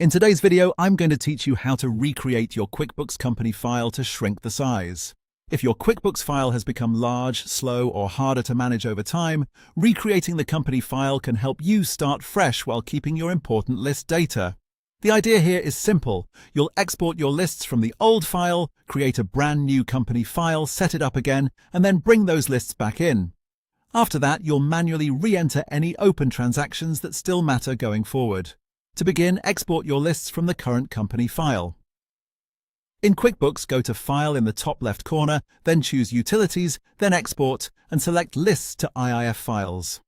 In today's video, I'm going to teach you how to recreate your QuickBooks company file to shrink the size. If your QuickBooks file has become large, slow, or harder to manage over time, recreating the company file can help you start fresh while keeping your important list data. The idea here is simple. You'll export your lists from the old file, create a brand new company file, set it up again, and then bring those lists back in. After that, you'll manually re-enter any open transactions that still matter going forward. To begin, export your lists from the current company file. In QuickBooks, go to File in the top left corner, then choose Utilities, then Export, and select Lists to IIF files.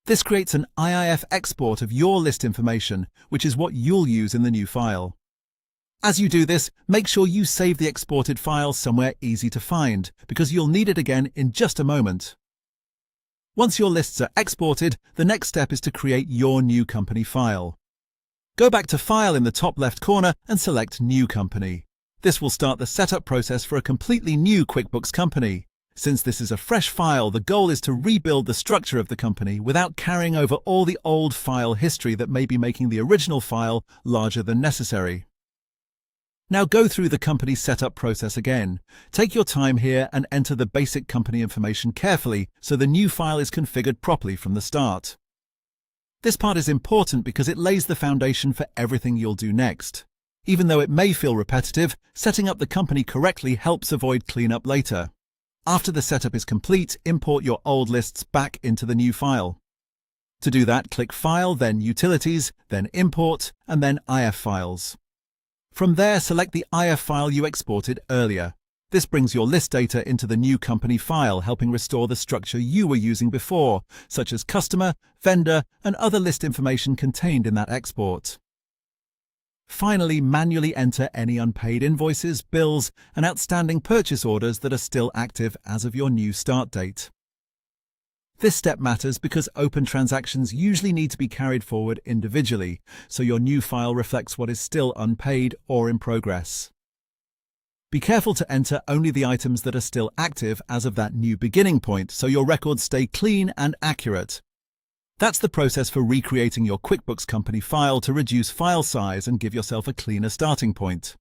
This creates an IIF export of your list information, which is what you'll use in the new file. As you do this, make sure you save the exported file somewhere easy to find, because you'll need it again in just a moment. Once your lists are exported, the next step is to create your new company file. Go back to File in the top left corner and select New Company. This will start the setup process for a completely new QuickBooks company. Since this is a fresh file, the goal is to rebuild the structure of the company without carrying over all the old file history that may be making the original file larger than necessary. Now go through the company setup process again. Take your time here and enter the basic company information carefully so the new file is configured properly from the start. This part is important because it lays the foundation for everything you'll do next. Even though it may feel repetitive, setting up the company correctly helps avoid cleanup later. After the setup is complete, import your old lists back into the new file. To do that, click File, then Utilities, then Import, and then IF Files. From there, select the IF file you exported earlier. This brings your list data into the new company file, helping restore the structure you were using before, such as customer, vendor, and other list information contained in that export. Finally, manually enter any unpaid invoices, bills, and outstanding purchase orders that are still active as of your new start date. This step matters because open transactions usually need to be carried forward individually, so your new file reflects what is still unpaid or in progress. Be careful to enter only the items that are still active as of that new beginning point, so your records stay clean and accurate. That's the process for recreating your QuickBooks company file to reduce file size and give yourself a cleaner starting point.